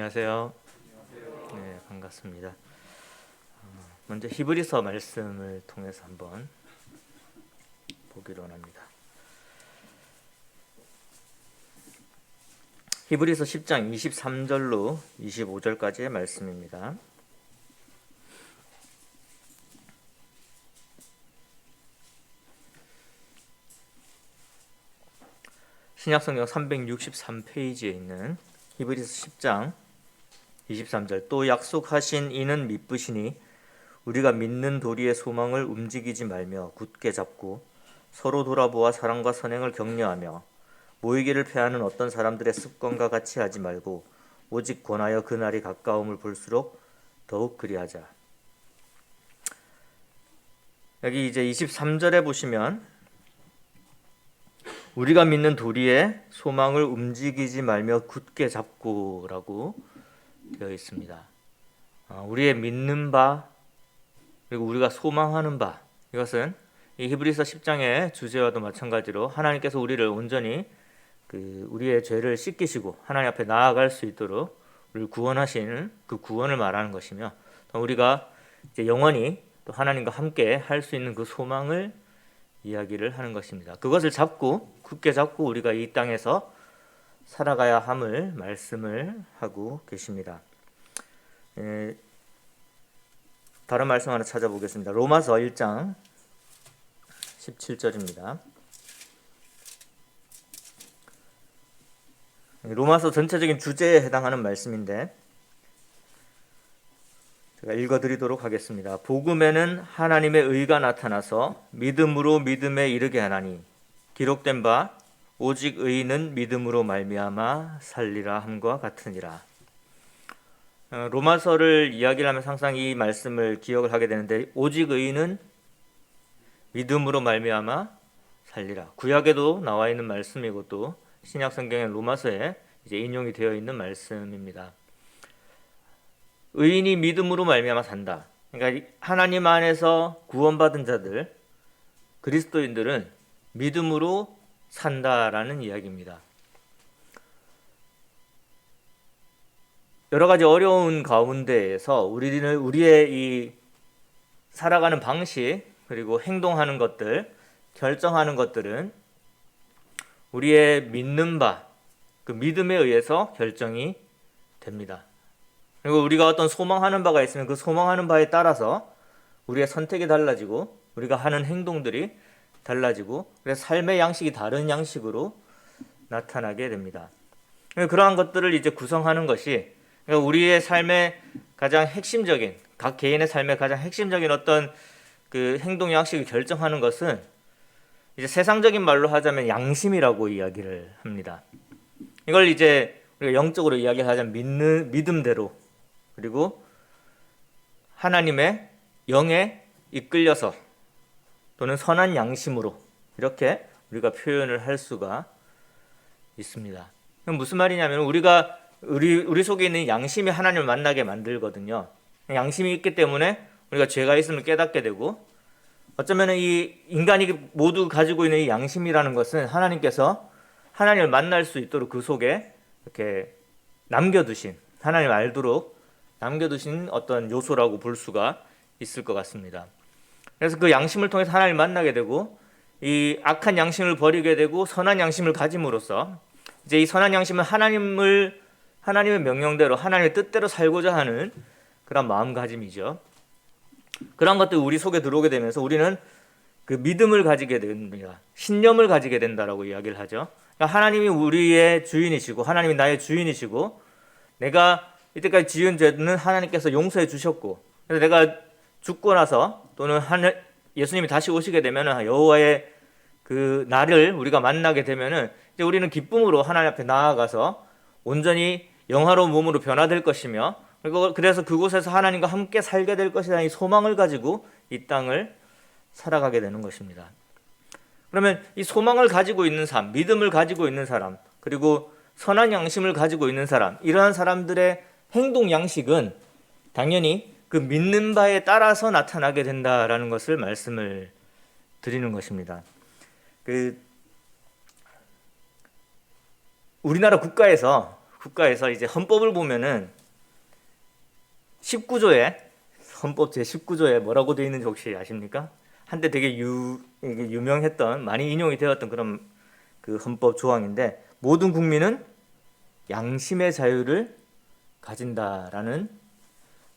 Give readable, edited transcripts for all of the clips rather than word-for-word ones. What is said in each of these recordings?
안녕하세요. 네, 반갑습니다. 먼저 히브리서 말씀을 통해서 한번 보기로 합니다. 히브리서 10장 23절로 25절까지의 말씀입니다. 신약성경 363페이지에 있는 히브리서 10장 23절, 또 약속하신 이는 미쁘시니 우리가 믿는 도리의 소망을 움직이지 말며 굳게 잡고 서로 돌아보아 사랑과 선행을 격려하며 모이기를 패하는 어떤 사람들의 습관과 같이 하지 말고 오직 권하여 그날이 가까움을 볼수록 더욱 그리하자. 여기 이제 23절에 보시면 우리가 믿는 도리의 소망을 움직이지 말며 굳게 잡고라고 되어 있습니다. 우리의 믿는 바 그리고 우리가 소망하는 바, 이것은 이 히브리서 10장의 주제와도 마찬가지로 하나님께서 우리를 온전히 우리의 죄를 씻기시고 하나님 앞에 나아갈 수 있도록 우리를 구원하시는 그 구원을 말하는 것이며, 우리가 이제 영원히 또 하나님과 함께 할 수 있는 그 소망을 이야기를 하는 것입니다. 그것을 굳게 잡고 우리가 이 땅에서 살아가야 함을 말씀을 하고 계십니다. 다른 말씀 하나 찾아보겠습니다. 로마서 1장 17절입니다. 로마서 전체적인 주제에 해당하는 말씀인데 제가 읽어드리도록 하겠습니다. 복음에는 하나님의 의가 나타나서 믿음으로 믿음에 이르게 하나니 기록된 바 오직 의인은 믿음으로 말미암아 살리라 함과 같으니라. 로마서를 이야기를 하면서 항상 이 말씀을 기억을 하게 되는데, 오직 의인은 믿음으로 말미암아 살리라. 구약에도 나와 있는 말씀이고 또 신약 성경의 로마서에 이제 인용이 되어 있는 말씀입니다. 의인이 믿음으로 말미암아 산다. 그러니까 하나님 안에서 구원받은 자들, 그리스도인들은 믿음으로 산다라는 이야기입니다. 여러 가지 어려운 가운데에서 우리의 이 살아가는 방식 그리고 행동하는 것들, 결정하는 것들은 우리의 믿는 바, 그 믿음에 의해서 결정이 됩니다. 그리고 우리가 어떤 소망하는 바가 있으면 그 소망하는 바에 따라서 우리의 선택이 달라지고 우리가 하는 행동들이 달라지고, 그래서 삶의 양식이 다른 양식으로 나타나게 됩니다. 그러한 것들을 이제 구성하는 것이, 그러니까 우리의 삶의 가장 핵심적인, 각 개인의 삶의 가장 핵심적인 어떤 그 행동 양식을 결정하는 것은 이제 세상적인 말로 하자면 양심이라고 이야기를 합니다. 이걸 이제 우리가 영적으로 이야기하자면 믿음대로, 그리고 하나님의 영에 이끌려서 또는 선한 양심으로 이렇게 우리가 표현을 할 수가 있습니다. 그럼 무슨 말이냐면 우리 속에 있는 양심이 하나님을 만나게 만들거든요. 양심이 있기 때문에 우리가 죄가 있음을 깨닫게 되고, 어쩌면 이 인간이 모두 가지고 있는 이 양심이라는 것은 하나님께서 하나님을 만날 수 있도록 그 속에 이렇게 남겨두신, 하나님을 알도록 남겨두신 어떤 요소라고 볼 수가 있을 것 같습니다. 그래서 그 양심을 통해서 하나님을 만나게 되고, 이 악한 양심을 버리게 되고 선한 양심을 가짐으로써 이제 이 선한 양심은 하나님의 명령대로 하나님의 뜻대로 살고자 하는 그런 마음가짐이죠. 그런 것들이 우리 속에 들어오게 되면서 우리는 그 믿음을 가지게 됩니다. 신념을 가지게 된다라고 이야기를 하죠. 그러니까 하나님이 우리의 주인이시고 하나님이 나의 주인이시고, 내가 이때까지 지은 죄는 하나님께서 용서해 주셨고, 그래서 내가 죽고 나서 또는 예수님이 다시 오시게 되면 여호와의 그 날을 우리가 만나게 되면은 이제 우리는 기쁨으로 하나님 앞에 나아가서 온전히 영화로운 몸으로 변화될 것이며, 그리고 그래서 그곳에서 하나님과 함께 살게 될 것이라는 이 소망을 가지고 이 땅을 살아가게 되는 것입니다. 그러면 이 소망을 가지고 있는 사람, 믿음을 가지고 있는 사람, 그리고 선한 양심을 가지고 있는 사람, 이러한 사람들의 행동 양식은 당연히 그 믿는 바에 따라서 나타나게 된다라는 것을 말씀을 드리는 것입니다. 우리나라 국가에서 국가에서 이제 헌법을 보면은 19조에 헌법 제 19조에 뭐라고 되어 있는지 혹시 아십니까? 한때 되게 이게 유명했던 많이 인용이 되었던 그런 그 헌법 조항인데 모든 국민은 양심의 자유를 가진다라는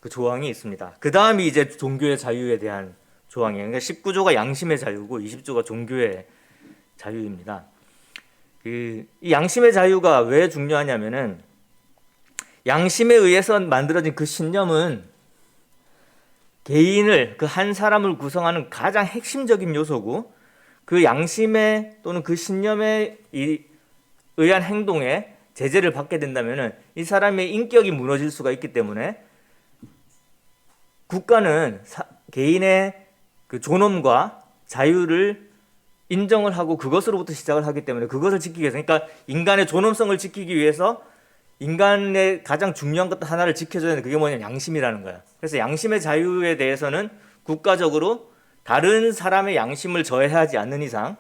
그 조항이 있습니다. 그 다음이 이제 종교의 자유에 대한 조항이에요. 그러니까 19조가 양심의 자유고 20조가 종교의 자유입니다. 이 양심의 자유가 왜 중요하냐면은 양심에 의해서 만들어진 그 신념은 개인을 그 한 사람을 구성하는 가장 핵심적인 요소고 그 양심에 또는 그 신념에 의한 행동에 제재를 받게 된다면은 이 사람의 인격이 무너질 수가 있기 때문에 국가는 개인의 그 존엄과 자유를 인정을 하고 그것으로부터 시작을 하기 때문에 그것을 지키기 위해서 그러니까 인간의 존엄성을 지키기 위해서 인간의 가장 중요한 것 하나를 지켜줘야 되는 그게 뭐냐면 양심이라는 거야. 그래서 양심의 자유에 대해서는 국가적으로 다른 사람의 양심을 저해하지 않는 이상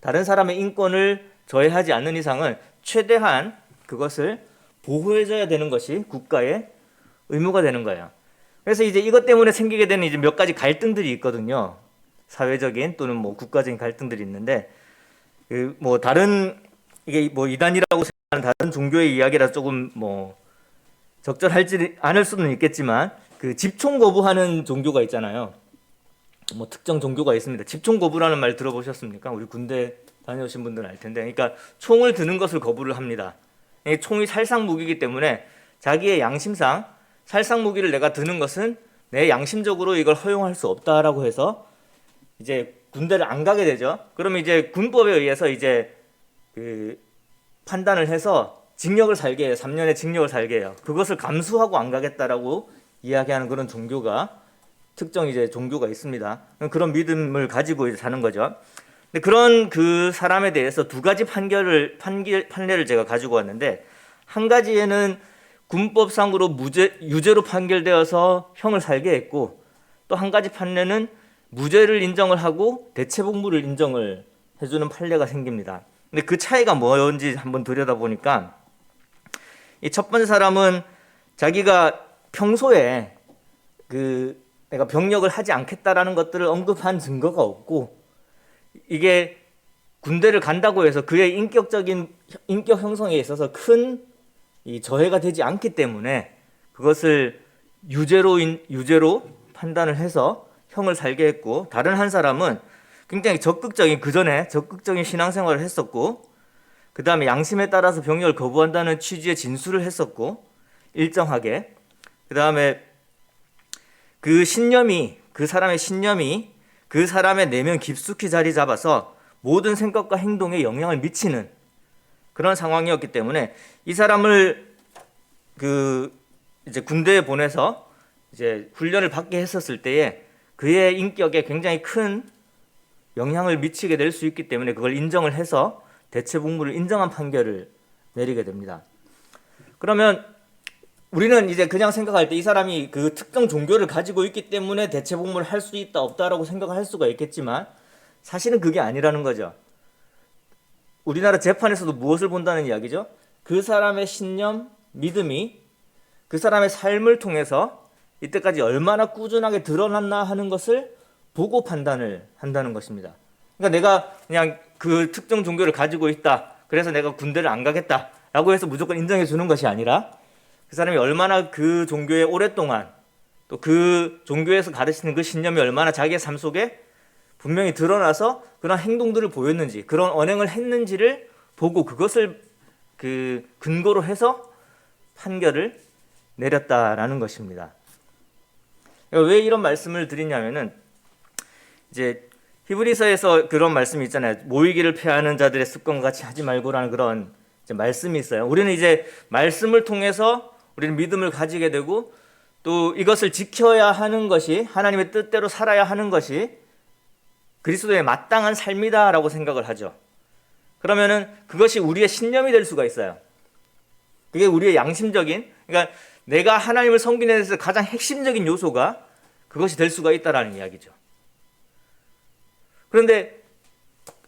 다른 사람의 인권을 저해하지 않는 이상은 최대한 그것을 보호해줘야 되는 것이 국가의 의무가 되는 거예요. 그래서 이제 이것 때문에 생기게 되는 이제 몇 가지 갈등들이 있거든요. 사회적인 또는 뭐 국가적인 갈등들이 있는데 그 뭐 다른 이게 뭐 이단이라고 생각하는 다른 종교의 이야기라 조금 뭐 적절하지 않을 수는 있겠지만 그 집총 거부하는 종교가 있잖아요. 뭐 특정 종교가 있습니다. 집총 거부라는 말 들어보셨습니까? 우리 군대 다녀오신 분들은 알 텐데, 그러니까 총을 드는 것을 거부를 합니다. 총이 살상 무기이기 때문에 자기의 양심상 살상 무기를 내가 드는 것은 내 양심적으로 이걸 허용할 수 없다라고 해서 이제 군대를 안 가게 되죠. 그러면 이제 군법에 의해서 이제 그 판단을 해서 징역을 살게 해요. 3년의 징역을 살게 해요. 그것을 감수하고 안 가겠다라고 이야기하는 그런 종교가 특정 이제 종교가 있습니다. 그런 믿음을 가지고 이제 사는 거죠. 근데 그런 그 사람에 대해서 두 가지 판례를 제가 가지고 왔는데 한 가지에는 군법상으로 유죄로 판결되어서 형을 살게 했고 또 한 가지 판례는 무죄를 인정을 하고 대체복무를 인정을 해주는 판례가 생깁니다. 근데 그 차이가 뭔지 한번 들여다보니까 이 첫 번째 사람은 자기가 평소에 내가 병력을 하지 않겠다라는 것들을 언급한 증거가 없고 이게 군대를 간다고 해서 그의 인격 형성에 있어서 큰 이 저해가 되지 않기 때문에 그것을 유죄로 판단을 해서 형을 살게 했고 다른 한 사람은 굉장히 그전에 적극적인 신앙생활을 했었고 그 다음에 양심에 따라서 병력을 거부한다는 취지의 진술을 했었고 일정하게 그 다음에 그 사람의 신념이 그 사람의 내면 깊숙이 자리 잡아서 모든 생각과 행동에 영향을 미치는 그런 상황이었기 때문에 이 사람을 이제 군대에 보내서 이제 훈련을 받게 했었을 때에 그의 인격에 굉장히 큰 영향을 미치게 될 수 있기 때문에 그걸 인정을 해서 대체복무를 인정한 판결을 내리게 됩니다. 그러면 우리는 이제 그냥 생각할 때 이 사람이 그 특정 종교를 가지고 있기 때문에 대체복무를 할 수 있다 없다라고 생각을 할 수가 있겠지만 사실은 그게 아니라는 거죠. 우리나라 재판에서도 무엇을 본다는 이야기죠? 그 사람의 신념, 믿음이 그 사람의 삶을 통해서 이때까지 얼마나 꾸준하게 드러났나 하는 것을 보고 판단을 한다는 것입니다. 그러니까 내가 그냥 그 특정 종교를 가지고 있다. 그래서 내가 군대를 안 가겠다라고 해서 무조건 인정해 주는 것이 아니라 그 사람이 얼마나 그 종교에 오랫동안 또 그 종교에서 가르치는 그 신념이 얼마나 자기의 삶 속에 분명히 드러나서 그런 행동들을 보였는지 그런 언행을 했는지를 보고 그것을 그 근거로 해서 판결을 내렸다라는 것입니다. 왜 이런 말씀을 드리냐면은 이제 히브리서에서 그런 말씀이 있잖아요. 모이기를 패하는 자들의 습관과 같이 하지 말고라는 그런 이제 말씀이 있어요. 우리는 이제 말씀을 통해서 우리는 믿음을 가지게 되고 또 이것을 지켜야 하는 것이 하나님의 뜻대로 살아야 하는 것이 그리스도의 마땅한 삶이다라고 생각을 하죠. 그러면은 그것이 우리의 신념이 될 수가 있어요. 그게 우리의 양심적인, 그러니까 내가 하나님을 섬기는 데서 가장 핵심적인 요소가 그것이 될 수가 있다라는 이야기죠. 그런데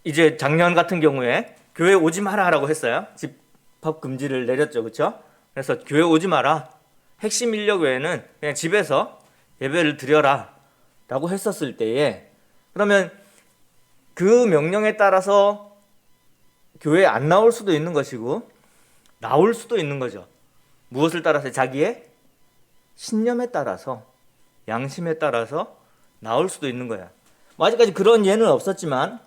이제 작년 같은 경우에 교회 오지 마라라고 했어요. 집 집합 금지를 내렸죠. 그렇죠? 그래서 교회 오지 마라. 핵심 인력 외에는 그냥 집에서 예배를 드려라 라고 했었을 때에, 그러면 그 명령에 따라서 교회에 안 나올 수도 있는 것이고 나올 수도 있는 거죠. 무엇을 따라서? 자기의 신념에 따라서, 양심에 따라서 나올 수도 있는 거야. 아직까지 그런 예는 없었지만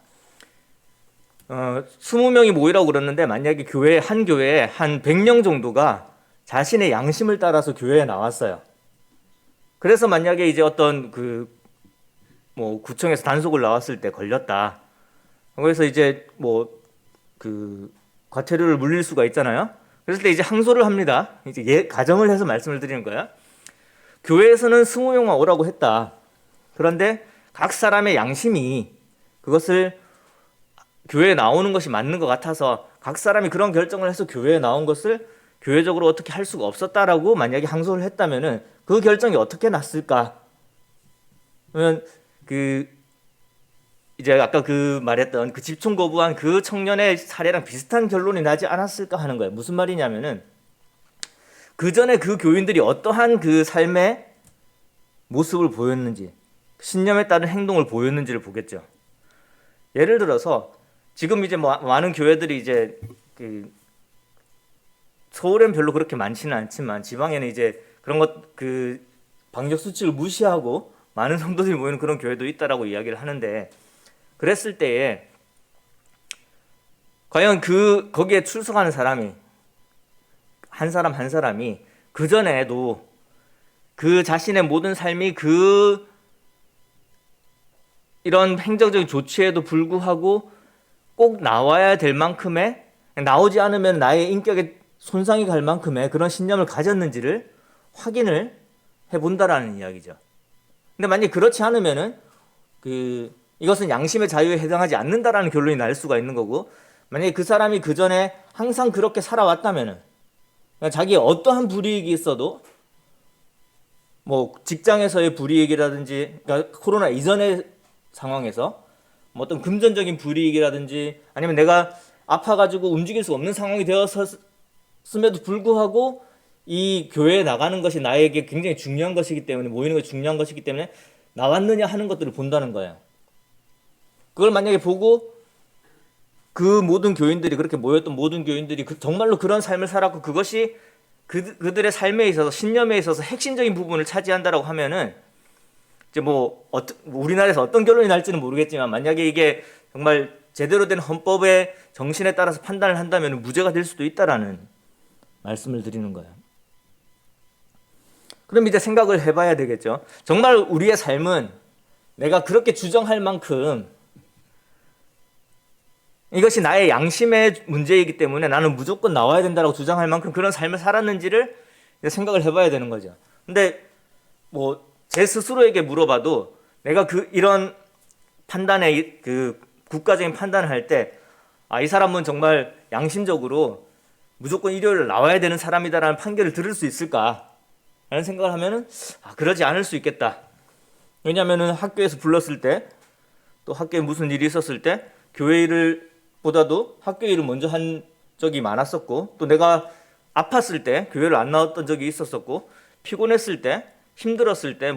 20명이 모이라고 그랬는데, 만약에 한 교회에 한 100명 정도가 자신의 양심을 따라서 교회에 나왔어요. 그래서 만약에 이제 어떤 구청에서 단속을 나왔을 때 걸렸다. 그래서 이제 과태료를 물릴 수가 있잖아요. 그랬을 때 이제 항소를 합니다. 이제 가정을 해서 말씀을 드리는 거야. 교회에서는 20명만 오라고 했다. 그런데 각 사람의 양심이 그것을 교회에 나오는 것이 맞는 것 같아서 각 사람이 그런 결정을 해서 교회에 나온 것을 교회적으로 어떻게 할 수가 없었다라고 만약에 항소를 했다면은 그 결정이 어떻게 났을까? 그러면 이제 아까 말했던 집총 거부한 그 청년의 사례랑 비슷한 결론이 나지 않았을까 하는 거예요. 무슨 말이냐면은 그 전에 그 교인들이 어떠한 그 삶의 모습을 보였는지, 신념에 따른 행동을 보였는지를 보겠죠. 예를 들어서 지금 이제 많은 교회들이 이제 서울엔 별로 그렇게 많지는 않지만 지방에는 이제 그런 방역 수칙을 무시하고 많은 성도들이 모이는 그런 교회도 있다라고 이야기를 하는데, 그랬을 때에 과연 거기에 출석하는 사람이 한 사람 한 사람이 그 전에도 그 자신의 모든 삶이 이런 행정적인 조치에도 불구하고 꼭 나와야 될 만큼의, 나오지 않으면 나의 인격에 손상이 갈 만큼의 그런 신념을 가졌는지를 확인을 해본다라는 이야기죠. 근데 만약에 그렇지 않으면은 이것은 양심의 자유에 해당하지 않는다라는 결론이 날 수가 있는 거고, 만약에 그 사람이 그 전에 항상 그렇게 살아왔다면은, 그러니까 자기의 어떠한 불이익이 있어도 직장에서의 불이익이라든지, 그러니까 코로나 이전의 상황에서 어떤 금전적인 불이익이라든지, 아니면 내가 아파가지고 움직일 수 없는 상황이 되었음에도 불구하고 이 교회에 나가는 것이 나에게 굉장히 중요한 것이기 때문에, 모이는 것이 중요한 것이기 때문에 나왔느냐 하는 것들을 본다는 거예요. 그걸 만약에 보고 그 모든 교인들이, 그렇게 모였던 모든 교인들이 정말로 그런 삶을 살았고 그것이 그들의 삶에 있어서, 신념에 있어서 핵심적인 부분을 차지한다라고 하면은, 이제 우리나라에서 어떤 결론이 날지는 모르겠지만, 만약에 이게 정말 제대로 된 헌법의 정신에 따라서 판단을 한다면 무죄가 될 수도 있다라는 말씀을 드리는 거예요. 그럼 이제 생각을 해봐야 되겠죠. 정말 우리의 삶은 내가 그렇게 주장할 만큼 이것이 나의 양심의 문제이기 때문에 나는 무조건 나와야 된다고 주장할 만큼 그런 삶을 살았는지를 생각을 해봐야 되는 거죠. 근데 제 스스로에게 물어봐도 내가 이런 판단에, 국가적인 판단을 할 때, 이 사람은 정말 양심적으로 무조건 일요일에 나와야 되는 사람이다라는 판결을 들을 수 있을까? 라는 생각을 하면은, 그러지 않을 수 있겠다. 왜냐면은 학교에서 불렀을 때, 또 학교에 무슨 일이 있었을 때, 교회 일을 보다도 학교 일을 먼저 한 적이 많았었고, 또 내가 아팠을 때 교회를 안 나왔던 적이 있었었고, 피곤했을 때, 힘들었을 때,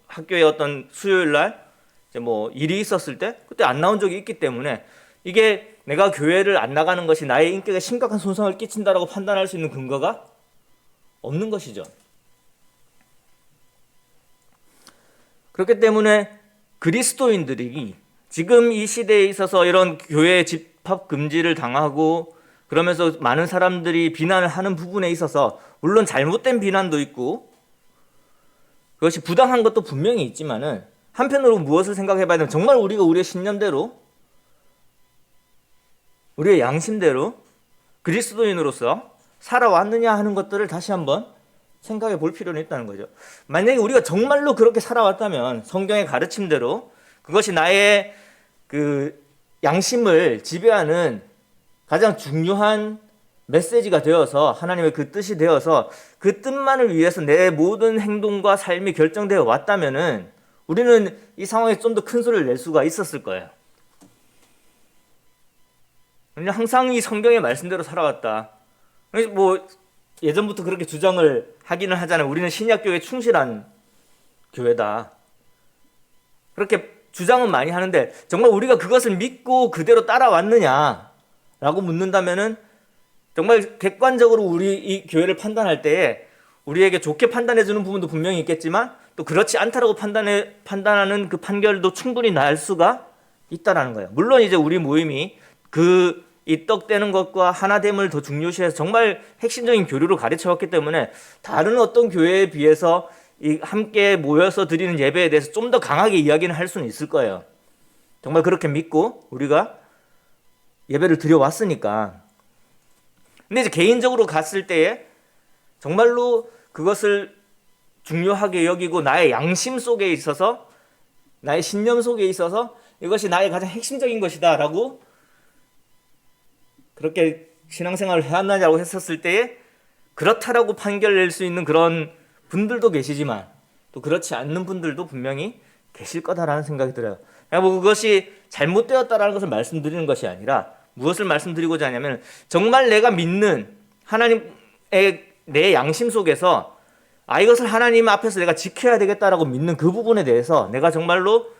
학교에 어떤 수요일 날 이제 일이 있었을 때 그때 안 나온 적이 있기 때문에, 이게 내가 교회를 안 나가는 것이 나의 인격에 심각한 손상을 끼친다라고 판단할 수 있는 근거가 없는 것이죠. 그렇기 때문에 그리스도인들이 지금 이 시대에 있어서 이런 교회 집합 금지를 당하고 그러면서 많은 사람들이 비난을 하는 부분에 있어서, 물론 잘못된 비난도 있고 그것이 부당한 것도 분명히 있지만은, 한편으로 무엇을 생각해 봐야 되면, 정말 우리가 우리의 신념대로, 우리의 양심대로 그리스도인으로서 살아왔느냐 하는 것들을 다시 한번 생각해 볼 필요는 있다는 거죠. 만약에 우리가 정말로 그렇게 살아왔다면 성경의 가르침대로 그것이 나의 양심을 지배하는 가장 중요한 메시지가 되어서, 하나님의 그 뜻이 되어서 그 뜻만을 위해서 내 모든 행동과 삶이 결정되어 왔다면은 우리는 이 상황에 좀 더 큰 소리를 낼 수가 있었을 거예요. 그냥 항상 이 성경의 말씀대로 살아왔다. 뭐 예전부터 그렇게 주장을 하기는 하잖아요. 우리는 신약교회에 충실한 교회다. 그렇게 주장은 많이 하는데 정말 우리가 그것을 믿고 그대로 따라왔느냐라고 묻는다면은 정말 객관적으로 우리 이 교회를 판단할 때에 우리에게 좋게 판단해주는 부분도 분명히 있겠지만 또 그렇지 않다라고 판단하는 그 판결도 충분히 날 수가 있다라는 거예요. 물론 이제 우리 모임이 이 떡 떼는 것과 하나됨을 더 중요시해서 정말 핵심적인 교류를 가르쳐왔기 때문에 다른 어떤 교회에 비해서 이 함께 모여서 드리는 예배에 대해서 좀 더 강하게 이야기는 할 수는 있을 거예요. 정말 그렇게 믿고 우리가 예배를 드려왔으니까. 근데 이제 개인적으로 갔을 때에 정말로 그것을 중요하게 여기고 나의 양심 속에 있어서 나의 신념 속에 있어서 이것이 나의 가장 핵심적인 것이다 라고 그렇게 신앙생활을 해왔느냐고 했었을 때에 그렇다라고 판결 낼 수 있는 그런 분들도 계시지만 또 그렇지 않는 분들도 분명히 계실 거다라는 생각이 들어요. 뭐 그것이 잘못되었다라는 것을 말씀드리는 것이 아니라 무엇을 말씀드리고자 하냐면 정말 내가 믿는 하나님의 내 양심 속에서 이것을 하나님 앞에서 내가 지켜야 되겠다라고 믿는 그 부분에 대해서 내가 정말로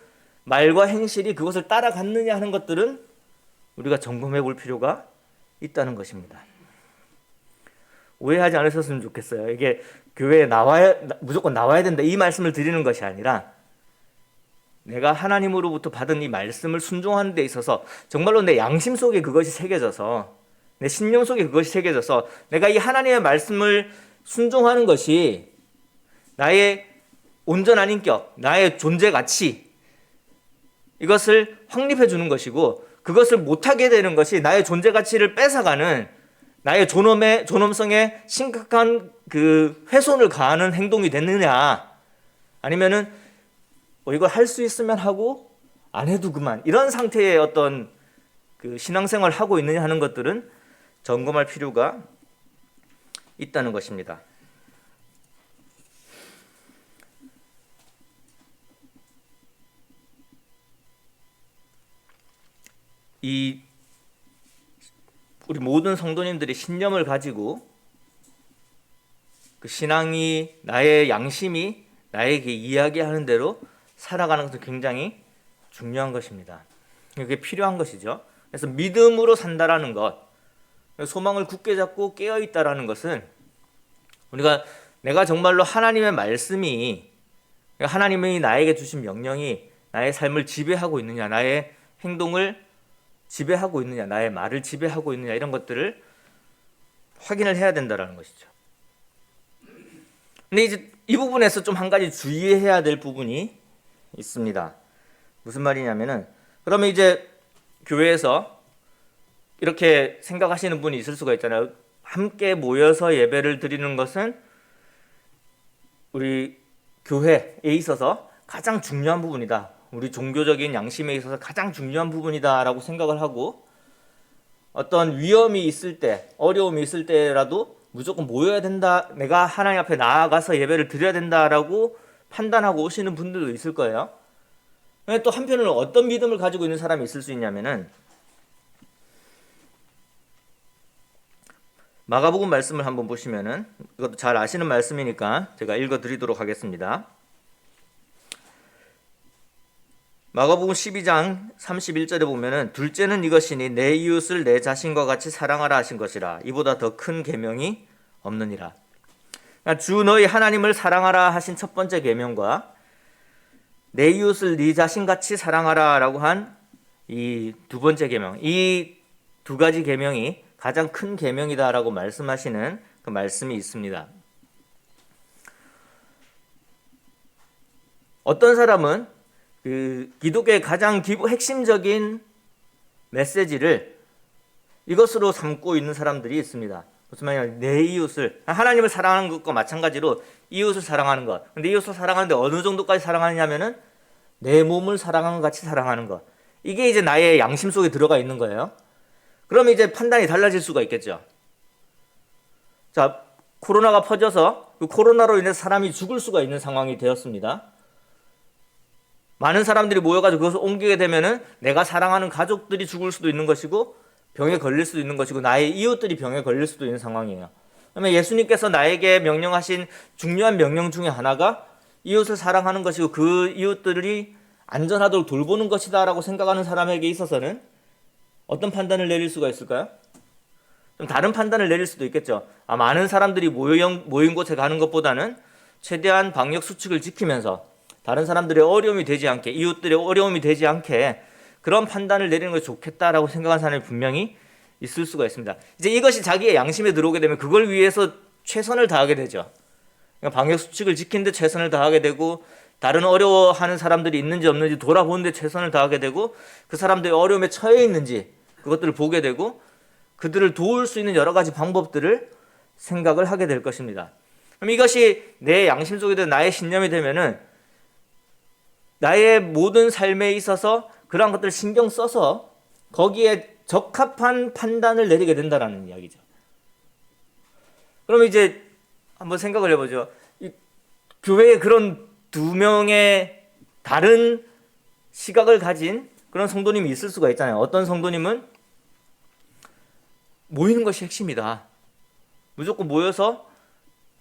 말과 행실이 그것을 따라갔느냐 하는 것들은 우리가 점검해 볼 필요가 있다는 것입니다. 오해하지 않으셨으면 좋겠어요. 이게 교회에 무조건 나와야 된다 이 말씀을 드리는 것이 아니라 내가 하나님으로부터 받은 이 말씀을 순종하는 데 있어서 정말로 내 양심 속에 그것이 새겨져서 내 신념 속에 그것이 새겨져서 내가 이 하나님의 말씀을 순종하는 것이 나의 온전한 인격, 나의 존재 가치 이것을 확립해 주는 것이고 그것을 못하게 되는 것이 나의 존재 가치를 뺏어가는 나의 존엄성에 심각한 그 훼손을 가하는 행동이 됐느냐 아니면은 이걸 할 수 있으면 하고 안 해도 그만 이런 상태의 어떤 그 신앙생활을 하고 있느냐 하는 것들은 점검할 필요가 있다는 것입니다. 우리 모든 성도님들이 신념을 가지고 그 신앙이 나의 양심이 나에게 이야기하는 대로 살아가는 것은 굉장히 중요한 것입니다. 이게 필요한 것이죠. 그래서 믿음으로 산다라는 것, 소망을 굳게 잡고 깨어 있다라는 것은 내가 정말로 하나님의 말씀이 하나님이 나에게 주신 명령이 나의 삶을 지배하고 있느냐, 나의 행동을 지배하고 있느냐, 나의 말을 지배하고 있느냐 이런 것들을 확인을 해야 된다라는 것이죠. 근데 이제 이 부분에서 좀 한 가지 주의해야 될 부분이 있습니다. 무슨 말이냐면은 그러면 이제 교회에서 이렇게 생각하시는 분이 있을 수가 있잖아요. 함께 모여서 예배를 드리는 것은 우리 교회에 있어서 가장 중요한 부분이다. 우리 종교적인 양심에 있어서 가장 중요한 부분이다라고 생각을 하고 어떤 위험이 있을 때, 어려움이 있을 때라도 무조건 모여야 된다. 내가 하나님 앞에 나아가서 예배를 드려야 된다라고 판단하고 오시는 분들도 있을 거예요. 또 한편으로는 어떤 믿음을 가지고 있는 사람이 있을 수 있냐면은 마가복음 말씀을 한번 보시면은 이것도 잘 아시는 말씀이니까 제가 읽어드리도록 하겠습니다. 마가복음 12장 31절에 보면은 둘째는 이것이니 내 이웃을 내 자신과 같이 사랑하라 하신 것이라 이보다 더 큰 계명이 없느니라. 그러니까 주 너희 하나님을 사랑하라 하신 첫 번째 계명과 내 이웃을 네 자신같이 사랑하라라고 한 이 두 번째 계명, 이 두 가지 계명이 가장 큰 계명이다라고 말씀하시는 그 말씀이 있습니다. 어떤 사람은 그 기독교의 가장 핵심적인 메시지를 이것으로 삼고 있는 사람들이 있습니다. 무슨 말이냐면 내 이웃을 하나님을 사랑하는 것과 마찬가지로 이웃을 사랑하는 것. 근데 이웃을 사랑하는데 어느 정도까지 사랑하느냐면은 내 몸을 사랑하는 것 같이 사랑하는 것. 이게 이제 나의 양심 속에 들어가 있는 거예요. 그러면 이제 판단이 달라질 수가 있겠죠. 자, 코로나가 퍼져서 그 코로나로 인해서 사람이 죽을 수가 있는 상황이 되었습니다. 많은 사람들이 모여가지고 그것을 옮기게 되면은 내가 사랑하는 가족들이 죽을 수도 있는 것이고 병에 걸릴 수도 있는 것이고 나의 이웃들이 병에 걸릴 수도 있는 상황이에요. 그러면 예수님께서 나에게 명령하신 중요한 명령 중에 하나가 이웃을 사랑하는 것이고 그 이웃들이 안전하도록 돌보는 것이다 라고 생각하는 사람에게 있어서는 어떤 판단을 내릴 수가 있을까요? 좀 다른 판단을 내릴 수도 있겠죠. 많은 사람들이 모인 곳에 가는 것보다는 최대한 방역 수칙을 지키면서 다른 사람들의 어려움이 되지 않게, 이웃들의 어려움이 되지 않게 그런 판단을 내리는 것이 좋겠다라고 생각하는 사람이 분명히 있을 수가 있습니다. 이제 이것이 자기의 양심에 들어오게 되면 그걸 위해서 최선을 다하게 되죠. 그러니까 방역 수칙을 지키는 데 최선을 다하게 되고 다른 어려워하는 사람들이 있는지 없는지 돌아보는 데 최선을 다하게 되고 그 사람들이 어려움에 처해 있는지 그것들을 보게 되고 그들을 도울 수 있는 여러 가지 방법들을 생각을 하게 될 것입니다. 그럼 이것이 내 양심 속에 든 나의 신념이 되면은 나의 모든 삶에 있어서 그러한 것들을 신경 써서 거기에 적합한 판단을 내리게 된다는 이야기죠. 그럼 이제 한번 생각을 해보죠. 이 교회에 그런 두 명의 다른 시각을 가진 그런 성도님이 있을 수가 있잖아요. 어떤 성도님은 모이는 것이 핵심이다. 무조건 모여서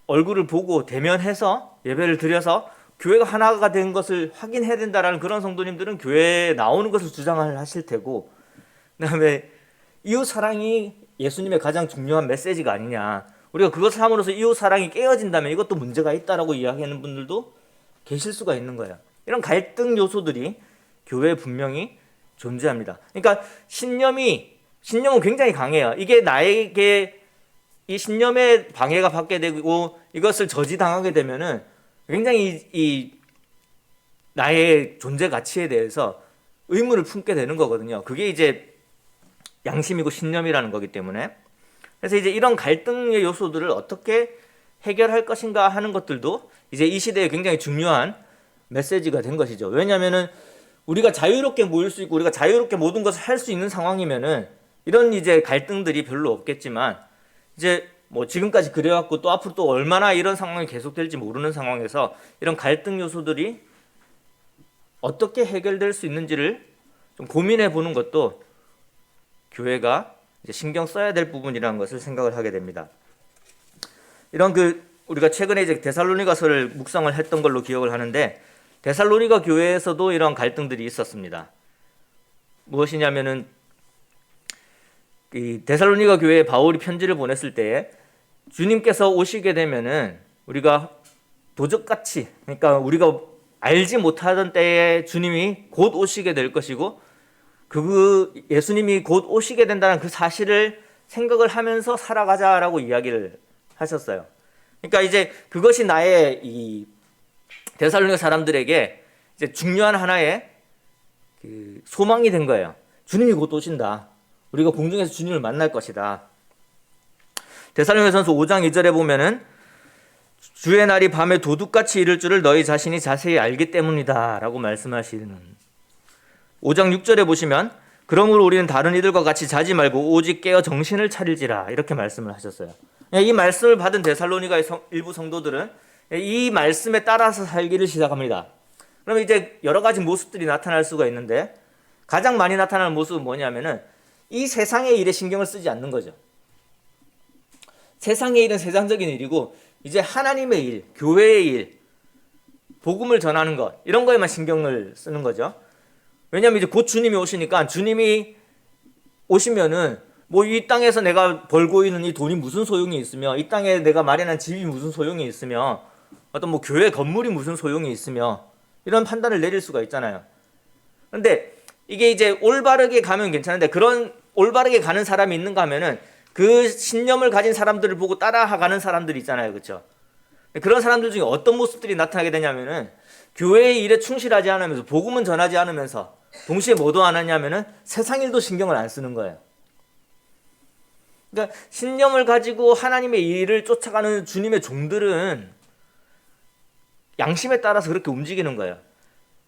얼굴을 보고 대면해서 예배를 드려서 교회가 하나가 된 것을 확인해야 된다라는 그런 성도님들은 교회에 나오는 것을 주장을 하실 테고, 그다음에 이웃 사랑이 예수님의 가장 중요한 메시지가 아니냐, 우리가 그것을 함으로써 이웃 사랑이 깨어진다면 이것도 문제가 있다라고 이야기하는 분들도 계실 수가 있는 거예요. 이런 갈등 요소들이 교회에 분명히 존재합니다. 그러니까 신념은 굉장히 강해요. 이게 나에게 이 신념에 방해가 받게 되고 이것을 저지당하게 되면은 굉장히 이 나의 존재 가치에 대해서 의문을 품게 되는 거거든요. 그게 이제 양심이고 신념이라는 거기 때문에. 그래서 이제 이런 갈등의 요소들을 어떻게 해결할 것인가 하는 것들도 이제 이 시대에 굉장히 중요한 메시지가 된 것이죠. 왜냐하면은 우리가 자유롭게 모일 수 있고 우리가 자유롭게 모든 것을 할 수 있는 상황이면은 이런 이제 갈등들이 별로 없겠지만, 이제 뭐 지금까지 그래왔고 또 앞으로 또 얼마나 이런 상황이 계속될지 모르는 상황에서 이런 갈등 요소들이 어떻게 해결될 수 있는지를 좀 고민해 보는 것도 교회가 이제 신경 써야 될 부분이라는 것을 생각을 하게 됩니다. 이런 우리가 최근에 이제 데살로니가서를 묵상을 했던 걸로 기억을 하는데, 데살로니가 교회에서도 이런 갈등들이 있었습니다. 무엇이냐면은 이 데살로니가 교회에 바울이 편지를 보냈을 때에 주님께서 오시게 되면은 우리가 도적같이, 그러니까 우리가 알지 못하던 때에 주님이 곧 오시게 될 것이고 그 예수님이 곧 오시게 된다는 그 사실을 생각을 하면서 살아가자라고 이야기를 하셨어요. 그러니까 이제 그것이 나의 이 데살로니가 사람들에게 이제 중요한 하나의 소망이 된 거예요. 주님이 곧 오신다. 우리가 공중에서 주님을 만날 것이다. 데살로니가전서 5장 2절에 보면은 주의 날이 밤에 도둑같이 이를 줄을 너희 자신이 자세히 알기 때문이다 라고 말씀하시는, 5장 6절에 보시면 그러므로 우리는 다른 이들과 같이 자지 말고 오직 깨어 정신을 차릴지라 이렇게 말씀을 하셨어요. 이 말씀을 받은 데살로니가의 일부 성도들은 이 말씀에 따라서 살기를 시작합니다. 그러면 이제 여러 가지 모습들이 나타날 수가 있는데, 가장 많이 나타나는 모습은 뭐냐면은 이 세상의 일에 신경을 쓰지 않는 거죠. 세상의 일은 세상적인 일이고 이제 하나님의 일, 교회의 일, 복음을 전하는 것, 이런 거에만 신경을 쓰는 거죠. 왜냐하면 이제 곧 주님이 오시니까 주님이 오시면은 뭐 이 땅에서 내가 벌고 있는 이 돈이 무슨 소용이 있으며, 이 땅에 내가 마련한 집이 무슨 소용이 있으며, 어떤 뭐 교회 건물이 무슨 소용이 있으며, 이런 판단을 내릴 수가 있잖아요. 그런데 이게 이제 올바르게 가면 괜찮은데, 그런 올바르게 가는 사람이 있는가 하면은 그 신념을 가진 사람들을 보고 따라가는 사람들이 있잖아요. 그렇죠? 그런 사람들 중에 어떤 모습들이 나타나게 되냐면은 교회의 일에 충실하지 않으면서, 복음은 전하지 않으면서 동시에 뭐도 안 하냐면은 세상 일도 신경을 안 쓰는 거예요. 그러니까 신념을 가지고 하나님의 일을 쫓아가는 주님의 종들은 양심에 따라서 그렇게 움직이는 거예요.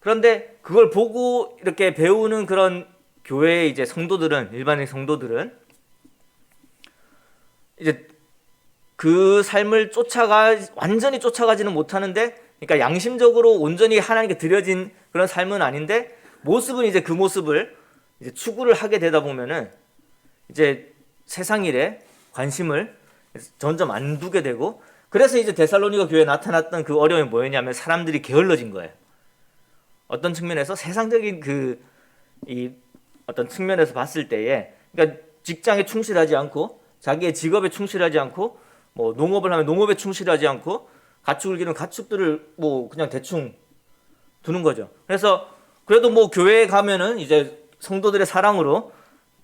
그런데 그걸 보고 이렇게 배우는 그런 교회의 이제 성도들은, 일반의 성도들은 이제 그 삶을 완전히 쫓아가지는 못하는데, 그러니까 양심적으로 온전히 하나님께 드려진 그런 삶은 아닌데 모습은 이제 그 모습을 이제 추구를 하게 되다 보면은 이제 세상 일에 관심을 점점 안 두게 되고, 그래서 이제 데살로니가 교회에 나타났던 그 어려움이 뭐였냐면 사람들이 게을러진 거예요. 어떤 측면에서 세상적인 이 어떤 측면에서 봤을 때에, 그러니까 직장에 충실하지 않고 자기의 직업에 충실하지 않고 뭐 농업을 하면 농업에 충실하지 않고 가축을 기르면 가축들을 뭐 그냥 대충 두는 거죠. 그래서 그래도 뭐 교회에 가면은 이제 성도들의 사랑으로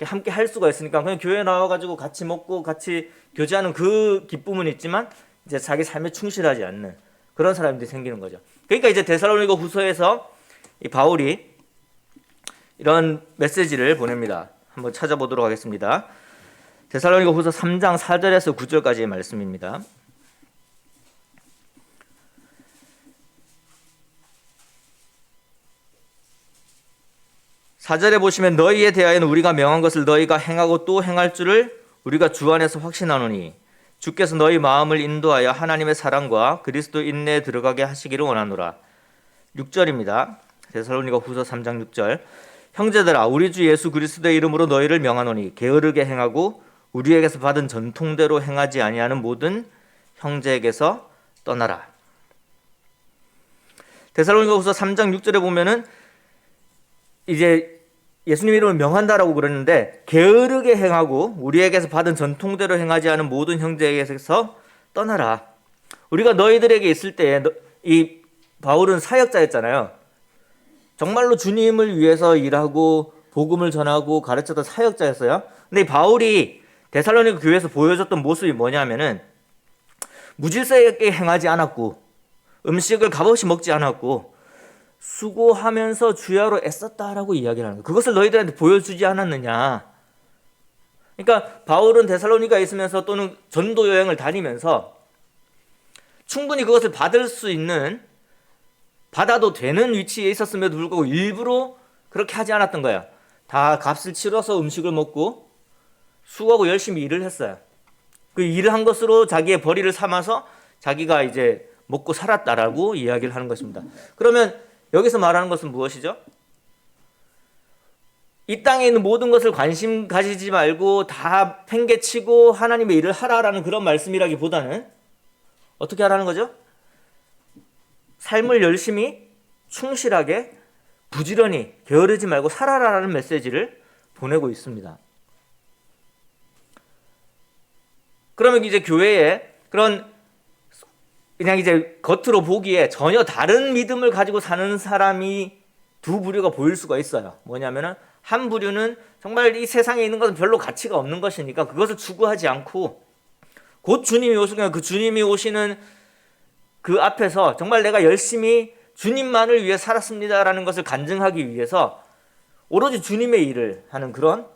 함께 할 수가 있으니까 그냥 교회에 나와가지고 같이 먹고 같이 교제하는 그 기쁨은 있지만 이제 자기 삶에 충실하지 않는 그런 사람들이 생기는 거죠. 그러니까 이제 데살로니가 후서에서 이 바울이 이런 메시지를 보냅니다. 한번 찾아보도록 하겠습니다. 데살로니가 후서 3장 4절에서 9절까지의 말씀입니다. 사절에 보시면 너희에 대하여는 우리가 명한 것을 너희가 행하고 또 행할 줄을 우리가 주 안에서 확신하노니 주께서 너희 마음을 인도하여 하나님의 사랑과 그리스도 인내에 들어가게 하시기를 원하노라. 6절입니다. 데살로니가 후서 3장 6절. 형제들아 우리 주 예수 그리스도의 이름으로 너희를 명하노니 게으르게 행하고 우리에게서 받은 전통대로 행하지 아니하는 모든 형제에게서 떠나라. 데살로니가 후서 3장 6절에 보면은 이제 예수님 이름을 명한다라고 그러는데 게으르게 행하고 우리에게서 받은 전통대로 행하지 않은 모든 형제에게서 떠나라. 우리가 너희들에게 있을 때에 이 바울은 사역자였잖아요. 정말로 주님을 위해서 일하고 복음을 전하고 가르쳤던 사역자였어요. 근데 이 바울이 데살로니가 교회에서 보여줬던 모습이 뭐냐면은 무질서 있게 행하지 않았고 음식을 값없이 먹지 않았고 수고하면서 주야로 애썼다라고 이야기를 하는 거예요. 그것을 너희들한테 보여주지 않았느냐. 그러니까 바울은 데살로니가에 있으면서 또는 전도 여행을 다니면서 충분히 그것을 받을 수 있는 받아도 되는 위치에 있었음에도 불구하고 일부러 그렇게 하지 않았던 거예요. 다 값을 치러서 음식을 먹고 수고하고 열심히 일을 했어요. 그 일을 한 것으로 자기의 벌이를 삼아서 자기가 이제 먹고 살았다라고 이야기를 하는 것입니다. 그러면 여기서 말하는 것은 무엇이죠? 이 땅에 있는 모든 것을 관심 가지지 말고 다 팽개치고 하나님의 일을 하라라는 그런 말씀이라기보다는 어떻게 하라는 거죠? 삶을 열심히 충실하게 부지런히 게으르지 말고 살아라라는 메시지를 보내고 있습니다. 그러면 이제 교회에 그런 그냥 이제 겉으로 보기에 전혀 다른 믿음을 가지고 사는 사람이 두 부류가 보일 수가 있어요. 뭐냐면은 한 부류는 정말 이 세상에 있는 것은 별로 가치가 없는 것이니까 그것을 추구하지 않고 곧 주님이 오시면 그 주님이 오시는 그 앞에서 정말 내가 열심히 주님만을 위해 살았습니다라는 것을 간증하기 위해서 오로지 주님의 일을 하는 그런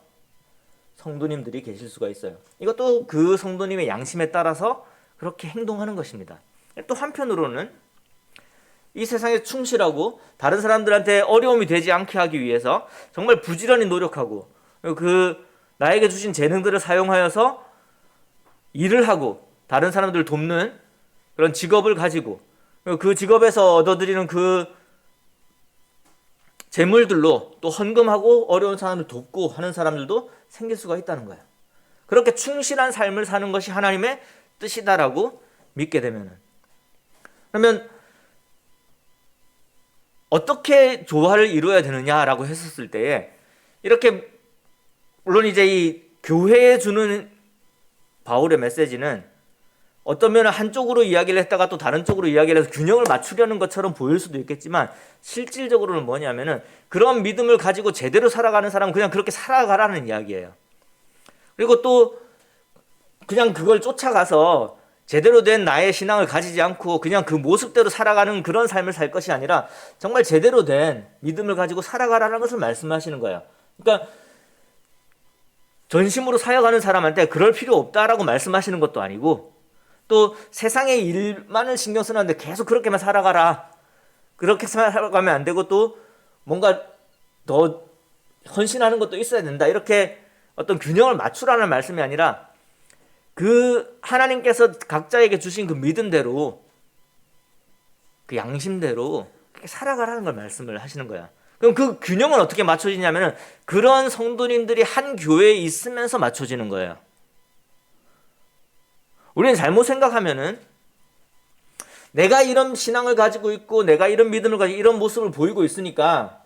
성도님들이 계실 수가 있어요. 이것도 그 성도님의 양심에 따라서 그렇게 행동하는 것입니다. 또 한편으로는 이 세상에 충실하고 다른 사람들한테 어려움이 되지 않게 하기 위해서 정말 부지런히 노력하고 그 나에게 주신 재능들을 사용하여서 일을 하고 다른 사람들을 돕는 그런 직업을 가지고 그 직업에서 얻어들이는 그 재물들로 또 헌금하고 어려운 사람을 돕고 하는 사람들도 생길 수가 있다는 거예요. 그렇게 충실한 삶을 사는 것이 하나님의 뜻이다라고 믿게 되면은 그러면 어떻게 조화를 이루어야 되느냐라고 했었을 때에 이렇게 물론 이제 이 교회에 주는 바울의 메시지는 어떤 면은 한쪽으로 이야기를 했다가 또 다른 쪽으로 이야기를 해서 균형을 맞추려는 것처럼 보일 수도 있겠지만 실질적으로는 뭐냐면은 그런 믿음을 가지고 제대로 살아가는 사람은 그냥 그렇게 살아가라는 이야기예요. 그리고 또 그냥 그걸 쫓아가서 제대로 된 나의 신앙을 가지지 않고 그냥 그 모습대로 살아가는 그런 삶을 살 것이 아니라 정말 제대로 된 믿음을 가지고 살아가라는 것을 말씀하시는 거예요. 그러니까 전심으로 사역하는 사람한테 그럴 필요 없다라고 말씀하시는 것도 아니고 또 세상의 일만을 신경 쓰는데 계속 그렇게만 살아가라. 그렇게 살아가면 안 되고 또 뭔가 더 헌신하는 것도 있어야 된다. 이렇게 어떤 균형을 맞추라는 말씀이 아니라 그 하나님께서 각자에게 주신 그 믿음대로 그 양심대로 그렇게 살아가라는 걸 말씀을 하시는 거야. 그럼 그 균형은 어떻게 맞춰지냐면은 그런 성도님들이 한 교회에 있으면서 맞춰지는 거예요. 우리는 잘못 생각하면은 내가 이런 신앙을 가지고 있고 내가 이런 믿음을 가지고 이런 모습을 보이고 있으니까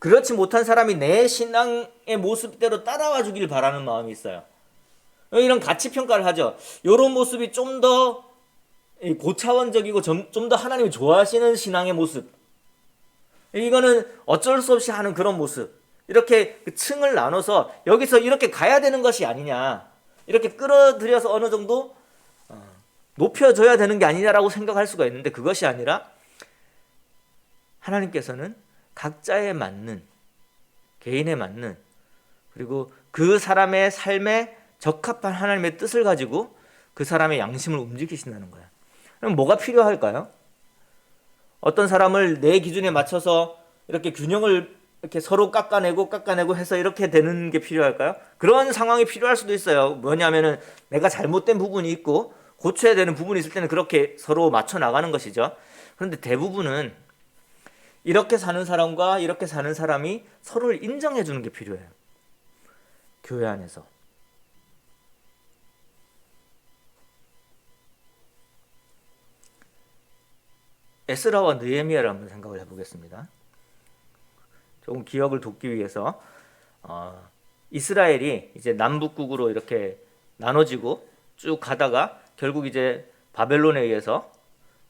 그렇지 못한 사람이 내 신앙의 모습대로 따라와 주길 바라는 마음이 있어요. 이런 가치 평가를 하죠. 이런 모습이 좀 더 고차원적이고 좀 더 하나님이 좋아하시는 신앙의 모습. 이거는 어쩔 수 없이 하는 그런 모습. 이렇게 그 층을 나눠서 여기서 이렇게 가야 되는 것이 아니냐. 이렇게 끌어들여서 어느 정도 높여줘야 되는 게 아니냐라고 생각할 수가 있는데 그것이 아니라 하나님께서는 각자에 맞는, 개인에 맞는, 그리고 그 사람의 삶에 적합한 하나님의 뜻을 가지고 그 사람의 양심을 움직이신다는 거야. 그럼 뭐가 필요할까요? 어떤 사람을 내 기준에 맞춰서 이렇게 균형을 이렇게 서로 깎아내고 해서 이렇게 되는 게 필요할까요? 그런 상황이 필요할 수도 있어요. 뭐냐면은 내가 잘못된 부분이 있고 고쳐야 되는 부분이 있을 때는 그렇게 서로 맞춰 나가는 것이죠. 그런데 대부분은 이렇게 사는 사람과 이렇게 사는 사람이 서로를 인정해 주는 게 필요해요. 교회 안에서. 에스라와 느헤미야를 한번 생각을 해보겠습니다. 조금 기억을 돕기 위해서 이스라엘이 이제 남북국으로 이렇게 나눠지고 쭉 가다가 결국 이제 바벨론에 의해서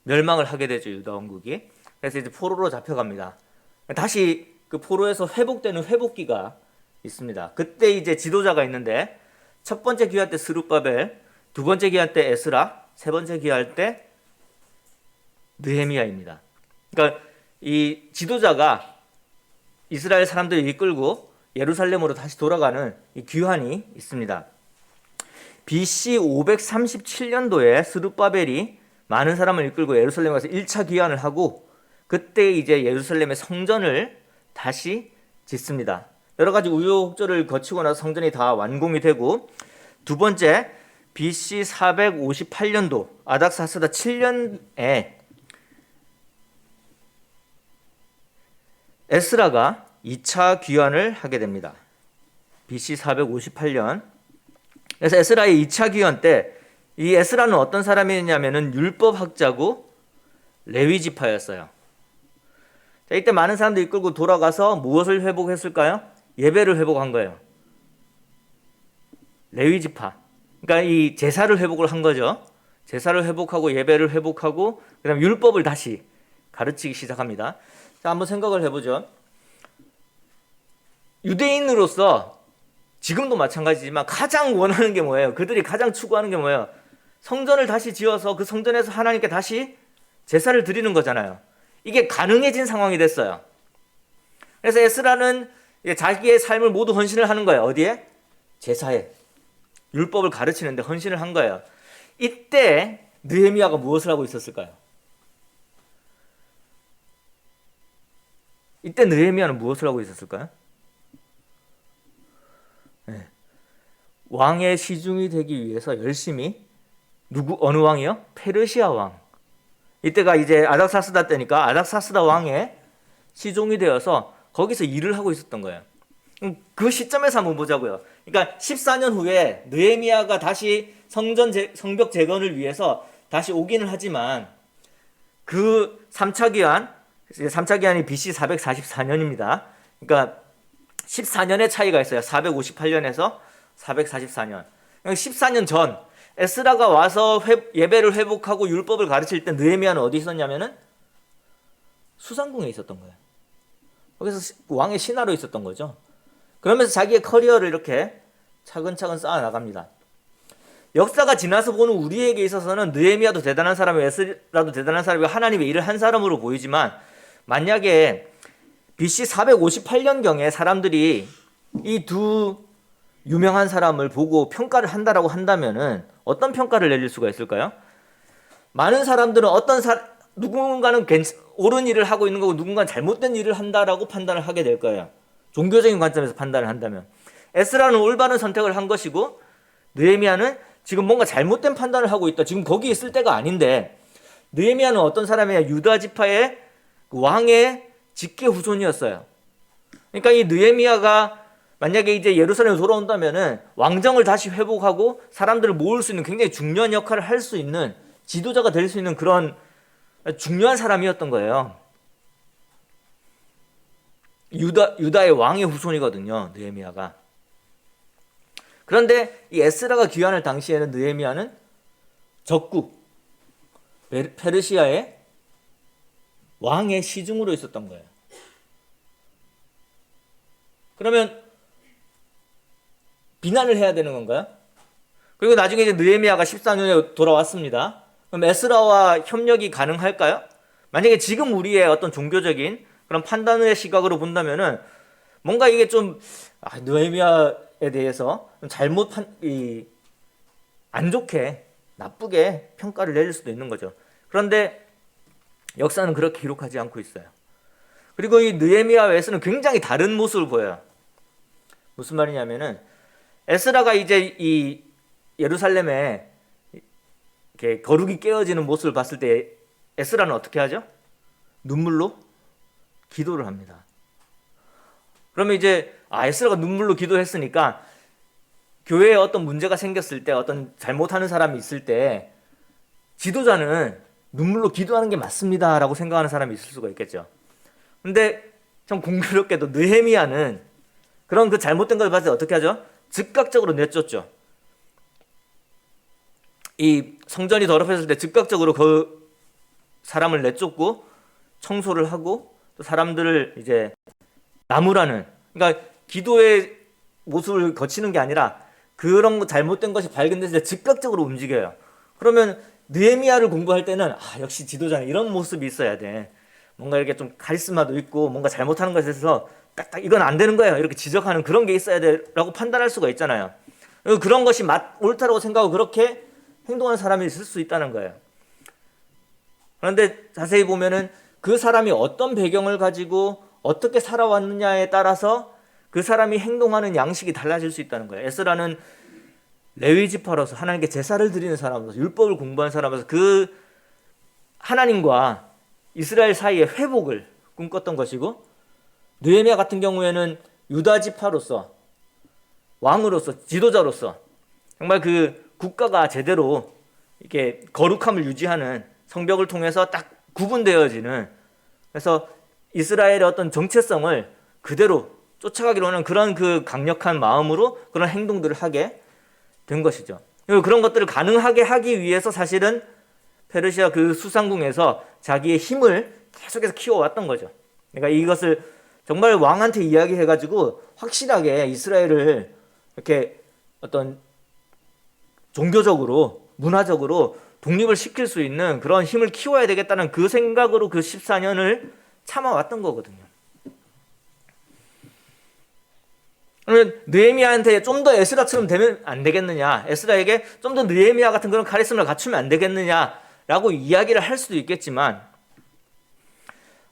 멸망을 하게 되죠. 유다 왕국이. 그래서 이제 포로로 잡혀갑니다. 다시 그 포로에서 회복되는 회복기가 있습니다. 그때 이제 지도자가 있는데 첫 번째 귀할 때 스룹바벨, 두 번째 귀할 때 에스라, 세 번째 귀할 때 느헤미야입니다. 그러니까 이 지도자가 이스라엘 사람들을 이끌고 예루살렘으로 다시 돌아가는 이 귀환이 있습니다. BC 537년도에 스룹바벨이 많은 사람을 이끌고 예루살렘에 가서 1차 귀환을 하고 그때 이제 예루살렘의 성전을 다시 짓습니다. 여러 가지 우여곡절을 거치고 나서 성전이 다 완공이 되고 두 번째 BC 458년도 아닥사스다 7년에 에스라가 2차 귀환을 하게 됩니다. BC 458년. 그래서 에스라의 2차 귀환 때 이 에스라는 어떤 사람이었냐면은 율법학자고 레위 지파였어요. 자, 이때 많은 사람들이 이끌고 돌아가서 무엇을 회복했을까요? 예배를 회복한 거예요. 레위 지파. 그러니까 이 제사를 회복을 한 거죠. 제사를 회복하고 예배를 회복하고 그다음 율법을 다시 가르치기 시작합니다. 자, 한번 생각을 해보죠. 유대인으로서 지금도 마찬가지지만 가장 원하는 게 뭐예요? 그들이 가장 추구하는 게 뭐예요? 성전을 다시 지어서 그 성전에서 하나님께 다시 제사를 드리는 거잖아요. 이게 가능해진 상황이 됐어요. 그래서 에스라는 자기의 삶을 모두 헌신을 하는 거예요. 어디에? 제사에. 율법을 가르치는데 헌신을 한 거예요. 이때 느헤미야가 무엇을 하고 있었을까요? 이때 느헤미야는 무엇을 하고 있었을까요? 네. 왕의 시중이 되기 위해서 열심히 어느 왕이요? 페르시아 왕. 이때가 이제 아닥사스다 때니까 아닥사스다 왕의 시종이 되어서 거기서 일을 하고 있었던 거예요. 그 시점에서 한번 보자고요. 그러니까 14년 후에 느헤미야가 다시 성벽 재건을 위해서 다시 오기는 하지만 그 3차 기한이 BC 444년입니다. 그러니까 14년의 차이가 있어요. 458년에서 444년. 14년 전 에스라가 와서 예배를 회복하고 율법을 가르칠 때 느헤미야는 어디 있었냐면은 수상궁에 있었던 거예요. 거기서 왕의 신하로 있었던 거죠. 그러면서 자기의 커리어를 이렇게 차근차근 쌓아 나갑니다. 역사가 지나서 보는 우리에게 있어서는 느헤미야도 대단한 사람이고 에스라도 대단한 사람이고 하나님의 일을 한 사람으로 보이지만 만약에 BC 458년경에 사람들이 이 두 유명한 사람을 보고 평가를 한다라고 한다면은 어떤 평가를 내릴 수가 있을까요? 많은 사람들은 누군가는 옳은 일을 하고 있는 거고 누군가는 잘못된 일을 한다라고 판단을 하게 될 거예요. 종교적인 관점에서 판단을 한다면. 에스라는 올바른 선택을 한 것이고 느헤미야는 지금 뭔가 잘못된 판단을 하고 있다. 지금 거기 있을 때가 아닌데 느헤미야는 어떤 사람이냐? 유다 지파의 왕의 직계 후손이었어요. 그러니까 이 느헤미야가 만약에 이제 예루살렘에 돌아온다면은 왕정을 다시 회복하고 사람들을 모을 수 있는 굉장히 중요한 역할을 할 수 있는 지도자가 될 수 있는 그런 중요한 사람이었던 거예요. 유다의 왕의 후손이거든요, 느헤미야가. 그런데 이 에스라가 귀환할 당시에는 느헤미야는 적국 페르시아의 왕의 시중으로 있었던 거예요. 그러면 비난을 해야 되는 건가요? 그리고 나중에 이제 느헤미야가 14년에 돌아왔습니다. 그럼 에스라와 협력이 가능할까요? 만약에 지금 우리의 어떤 종교적인 그런 판단의 시각으로 본다면은 뭔가 이게 좀 느헤미야에 대해서 잘못 안 좋게 나쁘게 평가를 내릴 수도 있는 거죠. 그런데 역사는 그렇게 기록하지 않고 있어요. 그리고 이 느헤미야와 에스라는 굉장히 다른 모습을 보여요. 무슨 말이냐면은 에스라가 이제 이 예루살렘에 이렇게 거룩이 깨어지는 모습을 봤을 때 에스라는 어떻게 하죠? 눈물로 기도를 합니다. 그러면 이제 에스라가 눈물로 기도했으니까 교회에 어떤 문제가 생겼을 때 어떤 잘못하는 사람이 있을 때 지도자는 눈물로 기도하는 게 맞습니다라고 생각하는 사람이 있을 수가 있겠죠. 근데 참 공교롭게도 느헤미야는 그런 그 잘못된 걸 봤을 때 어떻게 하죠? 즉각적으로 내쫓죠. 이 성전이 더럽혀졌을 때 즉각적으로 그 사람을 내쫓고 청소를 하고 또 사람들을 이제 나무라는, 그러니까 기도의 모습을 거치는 게 아니라 그런 거 잘못된 것이 발견됐을 때 즉각적으로 움직여요. 그러면 느헤미야를 공부할 때는 역시 지도자는 이런 모습이 있어야 돼. 뭔가 이렇게 좀 카리스마도 있고 뭔가 잘못하는 것에 대해서 딱딱 이건 안 되는 거예요, 이렇게 지적하는 그런 게 있어야 돼라고 판단할 수가 있잖아요. 그런 것이 옳다고 생각하고 그렇게 행동하는 사람이 있을 수 있다는 거예요. 그런데 자세히 보면은 그 사람이 어떤 배경을 가지고 어떻게 살아왔느냐에 따라서 그 사람이 행동하는 양식이 달라질 수 있다는 거예요. 에스라는 레위 지파로서 하나님께 제사를 드리는 사람으로서 율법을 공부한 사람으로서 그 하나님과 이스라엘 사이의 회복을 꿈꿨던 것이고, 느헤미야 같은 경우에는 유다 지파로서 왕으로서 지도자로서 정말 그 국가가 제대로 이렇게 거룩함을 유지하는 성벽을 통해서 딱 구분되어지는, 그래서 이스라엘의 어떤 정체성을 그대로 쫓아가기로 하는 그런 그 강력한 마음으로 그런 행동들을 하게 된 것이죠. 그런 것들을 가능하게 하기 위해서 사실은 페르시아 그 수상궁에서 자기의 힘을 계속해서 키워왔던 거죠. 그러니까 이것을 정말 왕한테 이야기해가지고 확실하게 이스라엘을 이렇게 어떤 종교적으로 문화적으로 독립을 시킬 수 있는 그런 힘을 키워야 되겠다는 그 생각으로 그 14년을 참아왔던 거거든요. 그러면 느헤미야한테 좀 더 에스라처럼 되면 안 되겠느냐, 에스라에게 좀 더 느헤미야 같은 그런 카리스마를 갖추면 안 되겠느냐라고 이야기를 할 수도 있겠지만,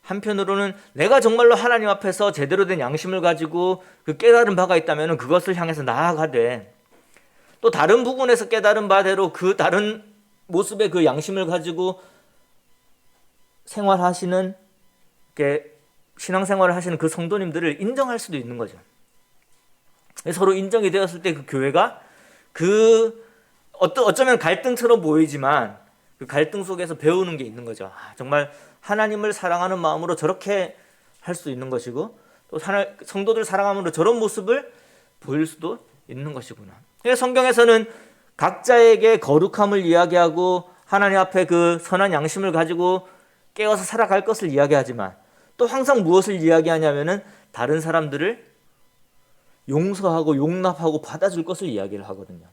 한편으로는 내가 정말로 하나님 앞에서 제대로 된 양심을 가지고 그 깨달은 바가 있다면 그것을 향해서 나아가되, 또 다른 부분에서 깨달은 바대로 그 다른 모습의 그 양심을 가지고 생활하시는, 신앙생활을 하시는 그 성도님들을 인정할 수도 있는 거죠. 서로 인정이 되었을 때 그 교회가 어쩌면 갈등처럼 보이지만 그 갈등 속에서 배우는 게 있는 거죠. 정말 하나님을 사랑하는 마음으로 저렇게 할 수 있는 것이고, 또 성도들 사랑함으로 저런 모습을 보일 수도 있는 것이구나. 성경에서는 각자에게 거룩함을 이야기하고 하나님 앞에 그 선한 양심을 가지고 깨어서 살아갈 것을 이야기하지만, 또 항상 무엇을 이야기하냐면은 다른 사람들을 용서하고 용납하고 받아줄 것을 이야기를 하거든요.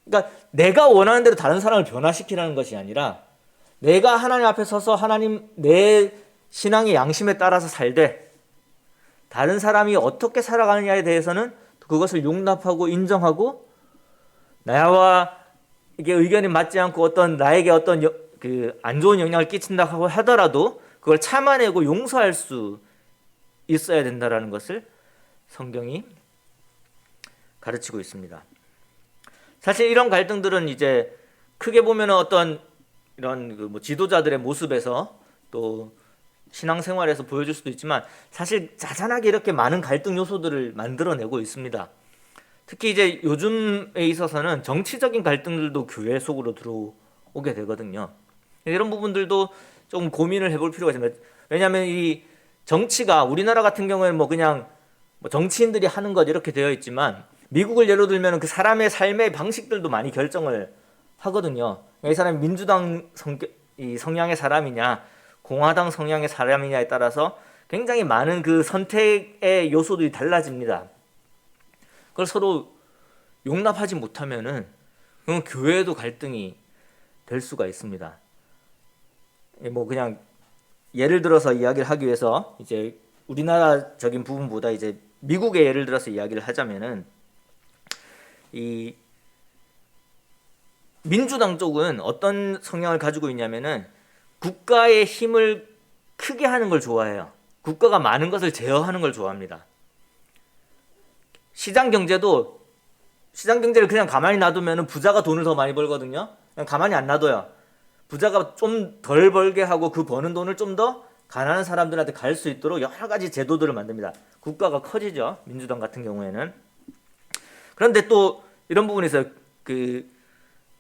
그러니까 내가 원하는 대로 다른 사람을 변화시키라는 것이 아니라, 내가 하나님 앞에 서서 하나님 내 신앙의 양심에 따라서 살되 다른 사람이 어떻게 살아가느냐에 대해서는 그것을 용납하고 인정하고, 나와 이게 의견이 맞지 않고 나에게 어떤 그 안 좋은 영향을 끼친다고 하더라도 그걸 참아내고 용서할 수 있어야 된다라는 것을 성경이 가르치고 있습니다. 사실 이런 갈등들은 이제 크게 보면 어떤 이런 그 지도자들의 모습에서 또 신앙생활에서 보여줄 수도 있지만 사실 자잘하게 이렇게 많은 갈등 요소들을 만들어내고 있습니다. 특히 이제 요즘에 있어서는 정치적인 갈등들도 교회 속으로 들어오게 되거든요. 이런 부분들도 좀 고민을 해볼 필요가 있습니다. 왜냐하면 이 정치가 우리나라 같은 경우에는 뭐 그냥 뭐 정치인들이 하는 것 이렇게 되어 있지만 미국을 예로 들면 그 사람의 삶의 방식들도 많이 결정을 하거든요. 이 사람이 민주당 이 성향의 사람이냐 공화당 성향의 사람이냐에 따라서 굉장히 많은 그 선택의 요소들이 달라집니다. 그걸 서로 용납하지 못하면은 그건 교회에도 갈등이 될 수가 있습니다. 뭐 그냥 예를 들어서 이야기를 하기 위해서 이제 우리나라적인 부분보다 이제 미국의 예를 들어서 이야기를 하자면은 이 민주당 쪽은 어떤 성향을 가지고 있냐면은 국가의 힘을 크게 하는 걸 좋아해요. 국가가 많은 것을 제어하는 걸 좋아합니다. 시장 경제를 그냥 가만히 놔두면 부자가 돈을 더 많이 벌거든요. 그냥 가만히 안 놔둬요. 부자가 좀 덜 벌게 하고 그 버는 돈을 좀 더 가난한 사람들한테 갈 수 있도록 여러 가지 제도들을 만듭니다. 국가가 커지죠. 민주당 같은 경우에는. 그런데 또 이런 부분이 있어요.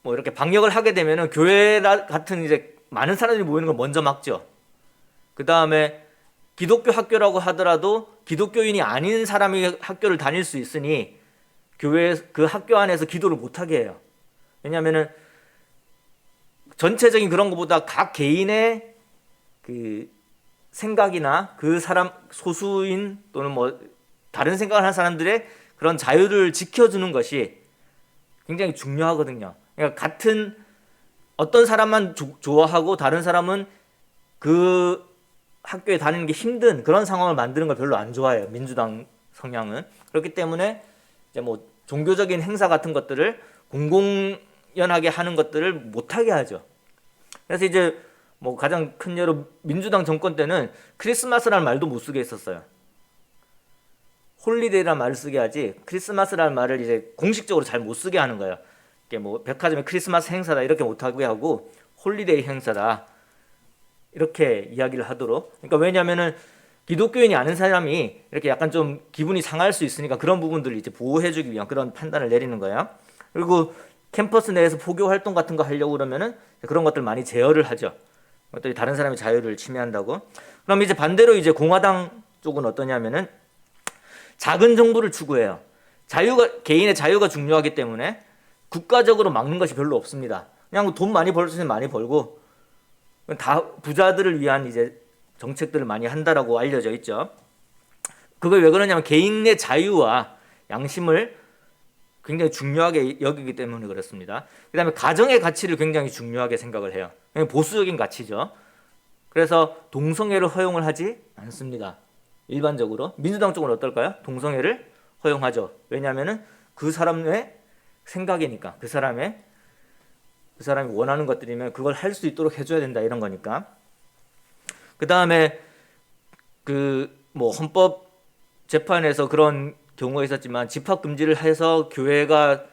뭐 이렇게 방역을 하게 되면은 교회 같은 이제 많은 사람들이 모이는 걸 먼저 막죠. 그 다음에 기독교 학교라고 하더라도 기독교인이 아닌 사람이 학교를 다닐 수 있으니 교회 그 학교 안에서 기도를 못하게 해요. 왜냐하면은 전체적인 그런 것보다 각 개인의 그 생각이나 그 사람 소수인 또는 뭐 다른 생각을 하는 사람들의 그런 자유를 지켜주는 것이 굉장히 중요하거든요. 그러니까 같은 어떤 사람만 좋아하고 다른 사람은 그 학교에 다니는 게 힘든 그런 상황을 만드는 걸 별로 안 좋아해요. 민주당 성향은. 그렇기 때문에 이제 뭐 종교적인 행사 같은 것들을 공공연하게 하는 것들을 못하게 하죠. 그래서 이제 뭐 가장 큰 예로 민주당 정권 때는 크리스마스라는 말도 못 쓰게 했었어요. 홀리데이라는 말을 쓰게 하지 크리스마스라는 말을 이제 공식적으로 잘 못 쓰게 하는 거예요. 이게 뭐 백화점에 크리스마스 행사다 이렇게 못 하게 하고 홀리데이 행사다 이렇게 이야기를 하도록. 그러니까 왜냐하면은 기독교인이 아는 사람이 이렇게 약간 좀 기분이 상할 수 있으니까 그런 부분들을 이제 보호해주기 위한 그런 판단을 내리는 거예요. 그리고 캠퍼스 내에서 포교 활동 같은 거 하려고 그러면은 그런 것들 많이 제어를 하죠. 또 다른 사람의 자유를 침해한다고. 그럼 이제 반대로 이제 공화당 쪽은 어떠냐면은 작은 정부를 추구해요. 개인의 자유가 중요하기 때문에 국가적으로 막는 것이 별로 없습니다. 그냥 돈 많이 벌 수 있으면 많이 벌고 다 부자들을 위한 이제 정책들을 많이 한다라고 알려져 있죠. 그걸 왜 그러냐면 개인의 자유와 양심을 굉장히 중요하게 여기기 때문에 그렇습니다. 그 다음에 가정의 가치를 굉장히 중요하게 생각을 해요. 보수적인 가치죠. 그래서 동성애를 허용을 하지 않습니다. 일반적으로. 민주당 쪽은 어떨까요? 동성애를 허용하죠. 왜냐하면 그 사람의 생각이니까. 그 사람이 원하는 것들이면 그걸 할 수 있도록 해줘야 된다 이런 거니까. 그 다음에 뭐 헌법 재판에서 그런 경우가 있었지만 집합 금지를 해서 교회가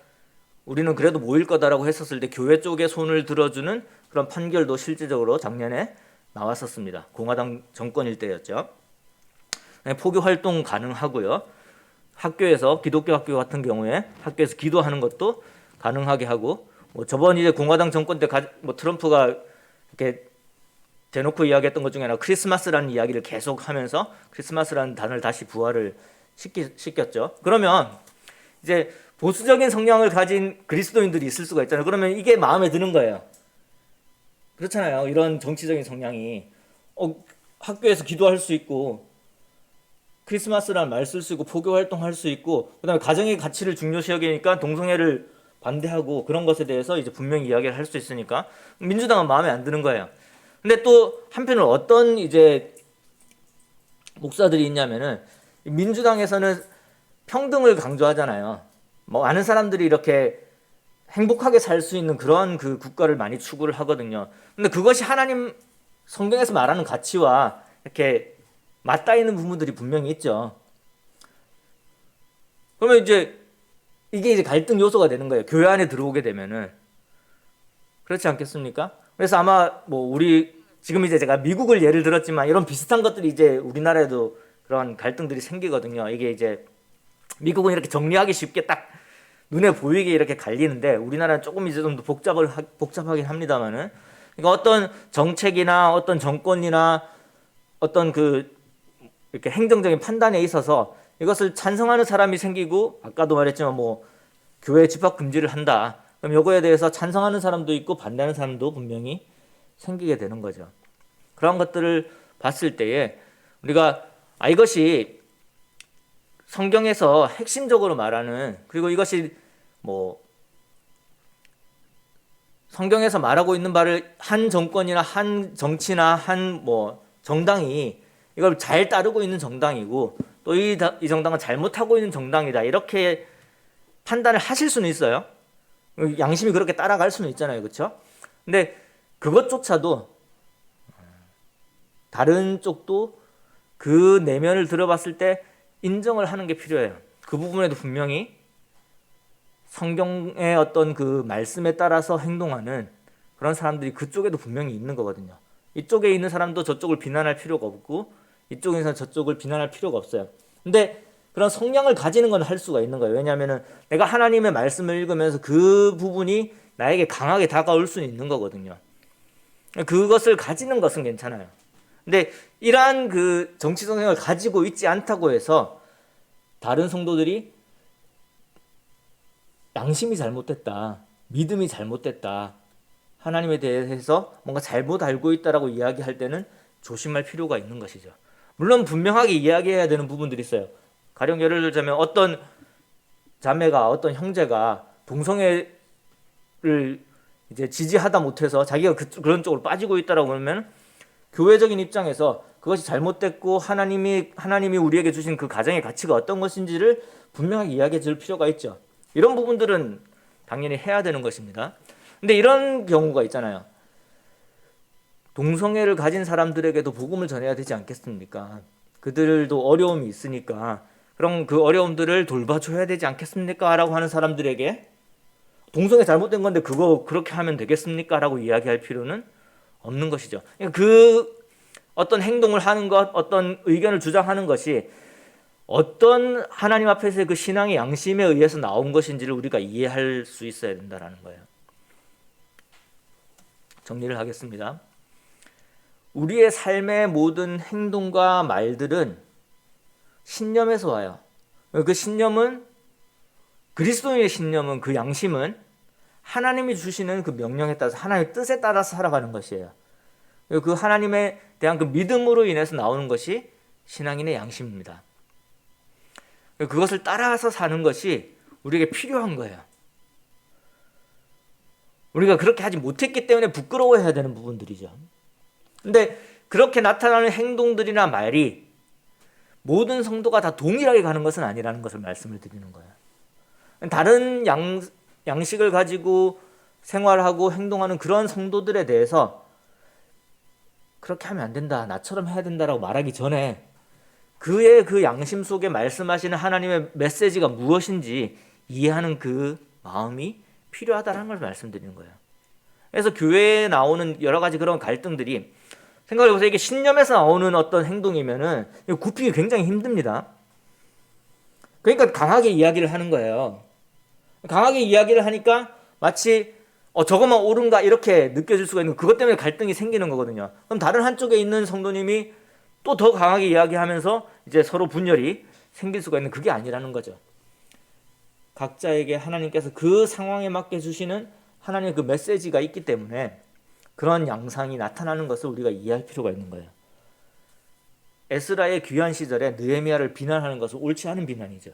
우리는 그래도 모일 거다라고 했었을 때 교회 쪽에 손을 들어주는 그런 판결도 실질적으로 작년에 나왔었습니다. 공화당 정권일 때였죠. 포교 활동 가능하고요. 학교에서 기독교 학교 같은 경우에 학교에서 기도하는 것도 가능하게 하고 뭐 저번 이제 공화당 정권 때 뭐 트럼프가 이렇게 대놓고 이야기했던 것 중에 하나 크리스마스라는 이야기를 계속 하면서 크리스마스라는 단어를 다시 부활을 시켰죠. 그러면 이제 보수적인 성향을 가진 그리스도인들이 있을 수가 있잖아요. 그러면 이게 마음에 드는 거예요. 그렇잖아요. 이런 정치적인 성향이 학교에서 기도할 수 있고 크리스마스라는 말 쓸 수 있고 포교 활동할 수 있고 그다음에 가정의 가치를 중요시 여기니까 동성애를 반대하고 그런 것에 대해서 이제 분명히 이야기를 할 수 있으니까 민주당은 마음에 안 드는 거예요. 근데 또 한편으로 어떤 이제 목사들이 있냐면은 민주당에서는 평등을 강조하잖아요. 뭐 많은 사람들이 이렇게 행복하게 살 수 있는 그런 그 국가를 많이 추구를 하거든요. 근데 그것이 하나님 성경에서 말하는 가치와 이렇게 맞닿아 있는 부분들이 분명히 있죠. 그러면 이제 이게 이제 갈등 요소가 되는 거예요. 교회 안에 들어오게 되면은. 그렇지 않겠습니까? 그래서 아마 뭐 우리 지금 이제 제가 미국을 예를 들었지만 이런 비슷한 것들이 이제 우리나라에도 그런 갈등들이 생기거든요. 이게 이제 미국은 이렇게 정리하기 쉽게 딱 눈에 보이게 이렇게 갈리는데 우리나라는 조금 이제 좀 더 복잡하긴 합니다만은, 그러니까 어떤 정책이나 어떤 정권이나 어떤 그 이렇게 행정적인 판단에 있어서 이것을 찬성하는 사람이 생기고, 아까도 말했지만 뭐 교회 집합 금지를 한다. 그럼 요거에 대해서 찬성하는 사람도 있고 반대하는 사람도 분명히 생기게 되는 거죠. 그런 것들을 봤을 때에 우리가 이것이 성경에서 핵심적으로 말하는, 그리고 이것이 뭐 성경에서 말하고 있는 바를 한 정권이나 한 정치나 한 뭐 정당이 이걸 잘 따르고 있는 정당이고, 또 이 정당은 잘못하고 있는 정당이다, 이렇게 판단을 하실 수는 있어요. 양심이 그렇게 따라갈 수는 있잖아요, 그렇죠? 근데 그것조차도 다른 쪽도 그 내면을 들어봤을 때 인정을 하는 게 필요해요. 그 부분에도 분명히 성경의 어떤 그 말씀에 따라서 행동하는 그런 사람들이 그쪽에도 분명히 있는 거거든요. 이쪽에 있는 사람도 저쪽을 비난할 필요가 없고, 이쪽에 있는 사람 저쪽을 비난할 필요가 없어요. 근데 그런 성향을 가지는 건 할 수가 있는 거예요. 왜냐하면 내가 하나님의 말씀을 읽으면서 그 부분이 나에게 강하게 다가올 수는 있는 거거든요. 그것을 가지는 것은 괜찮아요. 근데 이러한 그 정치 성향을 가지고 있지 않다고 해서 다른 성도들이 양심이 잘못됐다, 믿음이 잘못됐다, 하나님에 대해서 뭔가 잘못 알고 있다라고 이야기할 때는 조심할 필요가 있는 것이죠. 물론 분명하게 이야기해야 되는 부분들이 있어요. 가령 예를 들자면 어떤 자매가, 어떤 형제가 동성애를 이제 지지하다 못해서 자기가 그런 쪽으로 빠지고 있다라고 하면 교회적인 입장에서 그것이 잘못됐고 하나님이 우리에게 주신 그 가정의 가치가 어떤 것인지를 분명하게 이야기해 줄 필요가 있죠. 이런 부분들은 당연히 해야 되는 것입니다. 근데 이런 경우가 있잖아요. 동성애를 가진 사람들에게도 복음을 전해야 되지 않겠습니까? 그들도 어려움이 있으니까 그럼 그 어려움들을 돌봐줘야 되지 않겠습니까? 라고 하는 사람들에게 동성애 잘못된 건데 그거 그렇게 하면 되겠습니까? 라고 이야기할 필요는 없는 것이죠. 그 어떤 행동을 하는 것, 어떤 의견을 주장하는 것이 어떤 하나님 앞에서의 그 신앙의 양심에 의해서 나온 것인지를 우리가 이해할 수 있어야 된다는 거예요. 정리를 하겠습니다. 우리의 삶의 모든 행동과 말들은 신념에서 와요. 그 신념은, 그리스도인의 신념은, 그 양심은 하나님이 주시는 그 명령에 따라서, 하나님의 뜻에 따라서 살아가는 것이에요. 그 하나님에 대한 그 믿음으로 인해서 나오는 것이 신앙인의 양심입니다. 그것을 따라서 사는 것이 우리에게 필요한 거예요. 우리가 그렇게 하지 못했기 때문에 부끄러워해야 되는 부분들이죠. 근데 그렇게 나타나는 행동들이나 말이 모든 성도가 다 동일하게 가는 것은 아니라는 것을 말씀을 드리는 거예요. 다른 양식을 가지고 생활하고 행동하는 그런 성도들에 대해서 그렇게 하면 안 된다, 나처럼 해야 된다라고 말하기 전에 그의 그 양심 속에 말씀하시는 하나님의 메시지가 무엇인지 이해하는 그 마음이 필요하다는 걸 말씀드리는 거예요. 그래서 교회에 나오는 여러 가지 그런 갈등들이, 생각해보세요. 이게 신념에서 나오는 어떤 행동이면은 굽히기 굉장히 힘듭니다. 그러니까 강하게 이야기를 하는 거예요. 강하게 이야기를 하니까 마치 저것만 옳은가 이렇게 느껴질 수가 있는, 그것 때문에 갈등이 생기는 거거든요. 그럼 다른 한쪽에 있는 성도님이 또 더 강하게 이야기하면서 이제 서로 분열이 생길 수가 있는, 그게 아니라는 거죠. 각자에게 하나님께서 그 상황에 맞게 주시는 하나님의 그 메시지가 있기 때문에 그런 양상이 나타나는 것을 우리가 이해할 필요가 있는 거예요. 에스라의 귀환 시절에 느헤미야를 비난하는 것은 옳지 않은 비난이죠.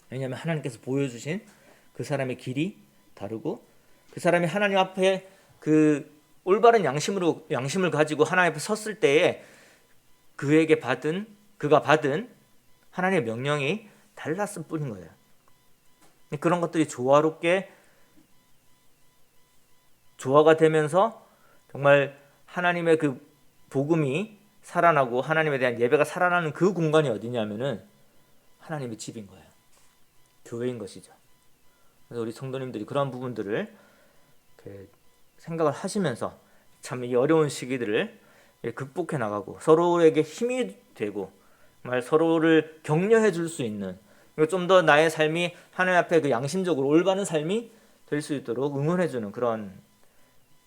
왜냐하면 하나님께서 보여주신 그 사람의 길이 다르고, 그 사람이 하나님 앞에 그 올바른 양심을 가지고 하나님 앞에 섰을 때에 그가 받은 하나님의 명령이 달랐을 뿐인 거예요. 그런 것들이 조화롭게 조화가 되면서 정말 하나님의 그 복음이 살아나고 하나님에 대한 예배가 살아나는 그 공간이 어디냐면은 하나님의 집인 거예요. 교회인 것이죠. 그래서 우리 성도님들이 그런 부분들을 생각을 하시면서 참 이 어려운 시기들을 극복해 나가고 서로에게 힘이 되고 정말 서로를 격려해 줄 수 있는, 그리고 좀 더 나의 삶이 하나님 앞에 그 양심적으로 올바른 삶이 될 수 있도록 응원해 주는 그런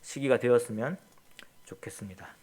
시기가 되었으면 좋겠습니다.